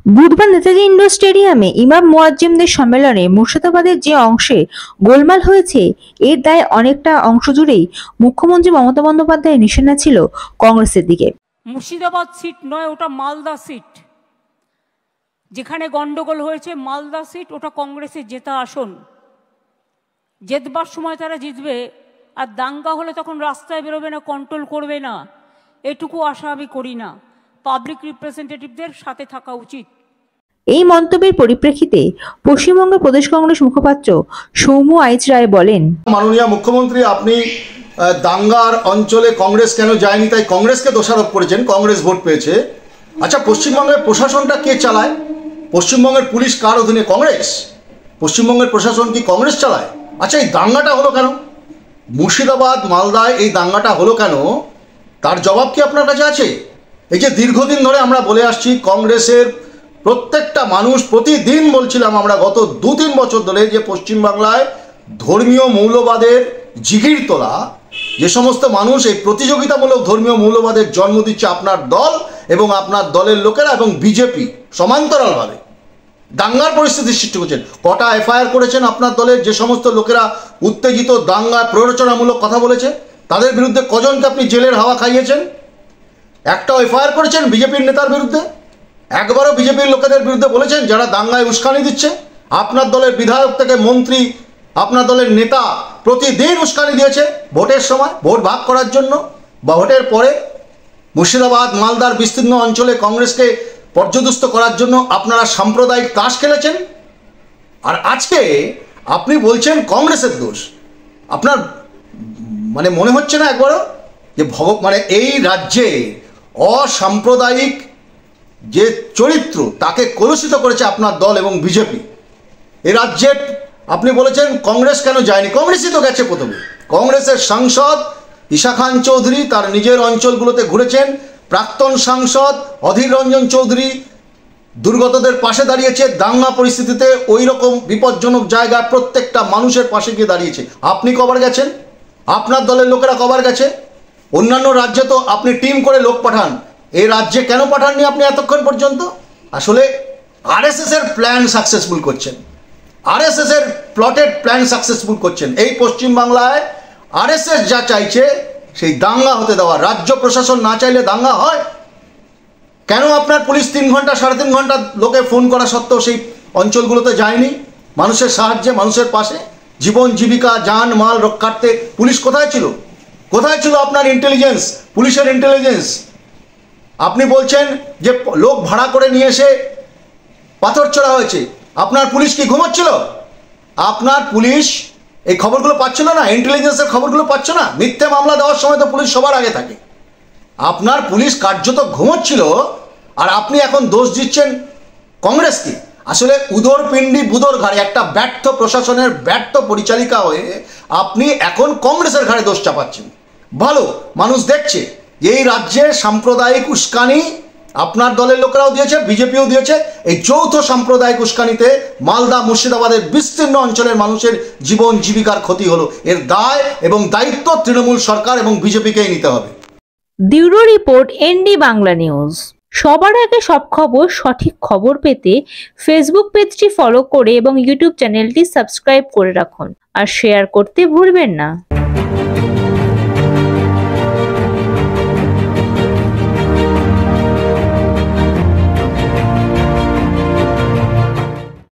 বুধবার নেতাজি ইন্ডোর স্টেডিয়ামে ইমাম মুয়াজ্জিমদের সম্মেলনে মুর্শিদাবাদের যে অংশে গোলমাল হয়েছে এর দায় অনেকটা অংশ জুড়েই মুখ্যমন্ত্রী মমতা বন্দ্যোপাধ্যায়ের নিশানা ছিল কংগ্রেসের দিকে। মুর্শিদাবাদ সিট নয়, ওটা মালদা সিট। যেখানে গন্ডগোল হয়েছে মালদা সিট, ওটা কংগ্রেসের জেতা আসন। জেতবার সময় তারা জিতবে, আর দাঙ্গা হলে তখন রাস্তায় বেরোবে না, কন্ট্রোল করবে না, এটুকু আশা আমি করি না। পাবলিক রিপ্রেজেন্টেটিভদের সাথে থাকা উচিত। এই মন্তব্যের পরিপ্রেক্ষিতে পশ্চিমবঙ্গ প্রদেশ কংগ্রেস মুখপাত্র সৌম্য আইচ রায় বলেন, মাননীয় মুখ্যমন্ত্রী, আপনি দাঙ্গার অঞ্চলে কংগ্রেস কেন যায়নি তাই কংগ্রেসকে দোষারোপ করেছেন, কংগ্রেস ভোট পেয়েছে। আচ্ছা, পশ্চিমবঙ্গের প্রশাসনটা কে চালায়? পশ্চিমবঙ্গের পুলিশ কার অধীনে? কংগ্রেস। পশ্চিমবঙ্গের প্রশাসন কি কংগ্রেস চালায়? আচ্ছা, এই দাঙ্গাটা হলো কেন? মুর্শিদাবাদ মালদায় এই দাঙ্গাটা হলো কেন, তার জবাব কি আপনার কাছে আছে? এই যে দীর্ঘদিন ধরে আমরা বলে আসছি, কংগ্রেসের প্রত্যেকটা মানুষ প্রতিদিন বলছিলাম আমরা গত 2-3 বছর ধরে যে পশ্চিমবাংলায় ধর্মীয় মৌলবাদের জিগির তোলা যে সমস্ত মানুষ এই প্রতিযোগিতামূলক ধর্মীয় মৌলবাদের জন্ম দিচ্ছে আপনার দল এবং আপনার দলের লোকেরা এবং বিজেপি সমান্তরালভাবে দাঙ্গার পরিস্থিতি সৃষ্টি করছেন। কটা এফআইআর করেছেন আপনার দলের যে সমস্ত লোকেরা উত্তেজিত দাঙ্গা প্ররোচনামূলক কথা বলেছে? তাদের বিরুদ্ধে কজনকে আপনি জেলের হাওয়া খাইয়েছেন? একটাও এফআইআর করেছেন বিজেপির নেতার বিরুদ্ধে? একবারও বিজেপির লোকেদের বিরুদ্ধে বলেছেন যারা দাঙ্গায় উস্কানি দিচ্ছে? আপনার দলের বিধায়ক থেকে মন্ত্রী, আপনার দলের নেতা প্রতিদিন উস্কানি দিয়েছে ভোটের সময়, ভোট ভাগ করার জন্য বা ভোটের পরে। মুর্শিদাবাদ মালদার বিস্তীর্ণ অঞ্চলে কংগ্রেসকে পর্যদস্ত করার জন্য আপনারা সাম্প্রদায়িক তাস খেলেছেন। আর আজকে আপনি বলছেন কংগ্রেসের দোষ। আপনার মানে মনে হচ্ছে না একবারও যে মানে এই রাজ্যে অসাম্প্রদায়িক যে চরিত্র তাকে কলুষিত করেছে আপনার দল এবং বিজেপি। এ রাজ্যে আপনি বলেছেন কংগ্রেস কেন যায়নি? কংগ্রেসই তো গেছে প্রথমে। কংগ্রেসের সাংসদ ঈশা খান চৌধুরী তার নিজের অঞ্চলগুলোতে ঘুরেছেন। প্রাক্তন সাংসদ অধীর রঞ্জন চৌধুরী দুর্গতদের পাশে দাঁড়িয়েছে। দাঙ্গা পরিস্থিতিতে ওই রকম বিপজ্জনক জায়গায় প্রত্যেকটা মানুষের পাশে গিয়ে দাঁড়িয়েছে। আপনি কবার গেছেন? আপনার দলের লোকেরা কবার গেছে? অন্যান্য রাজ্যে তো আপনি টিম করে লোক পাঠান, এই রাজ্যে কেন পাঠাননি আপনি এতক্ষণ পর্যন্ত? আসলে আরএসএস এর প্ল্যান সাকসেসফুল করছেন, আরএসএস এর প্লটেড প্ল্যান সাকসেসফুল করছেন। এই পশ্চিমবাংলায় আরএসএস যা চাইছে সেই দাঙ্গা হতে দেওয়া। রাজ্য প্রশাসন না চাইলে দাঙ্গা হয় কেন? আপনার পুলিশ 3 ঘন্টা 3.5 ঘন্টা লোকে ফোন করা সত্ত্বেও সেই অঞ্চলগুলোতে যায়নি মানুষের সাহায্যে, মানুষের পাশে? জীবন জীবিকা জান মাল রক্ষার্থে পুলিশ কোথায় ছিল? কোথায় ছিল আপনার ইন্টেলিজেন্স, পুলিশের ইন্টেলিজেন্স? আপনি বলছেন যে লোক ভাড়া করে নিয়ে এসে পাথর ছোড়া হয়েছে। আপনার পুলিশ কি ঘুমোচ্ছিল? আপনার পুলিশ এই খবরগুলো পাচ্ছিল না? ইন্টেলিজেন্সের খবরগুলো পাচ্ছ না? মিথ্যে মামলা দেওয়ার সময় তো পুলিশ সবার আগে থাকে। আপনার পুলিশ কার্যত ঘুমোচ্ছিল, আর আপনি এখন দোষ দিচ্ছেন কংগ্রেসকে। আসলে উদর পিণ্ডি বুদর ঘাড়ে একটা ব্যর্থ প্রশাসনের ব্যর্থ পরিচালিকা হয়ে আপনি এখন কংগ্রেসের ঘাড়ে দোষ চাপাচ্ছেন। ভালো, মানুষ দেখছে যে এই রাজ্যে সাম্প্রদায়িক উস্কানি আপনার দলের লোকেরাও দিয়েছে, বিজেপিও দিয়েছে। এই যৌথ সাম্প্রদায়িক উস্কানিতে মালদা মুর্শিদাবাদের বিস্তীর্ণ অঞ্চলের মানুষের জীবন জীবিকার ক্ষতি হলো। এর দায় এবং দায়িত্ব তৃণমূল সরকার এবং বিজেপিকেই নিতে হবে। Bureau report, ND Bangla news. সবার আগে সব খবর, সঠিক খবর পেতে ফেসবুক পেজটি ফলো করে এবং ইউটিউব চ্যানেলটি সাবস্ক্রাইব করে রাখুন আর শেয়ার করতে ভুলবেন না।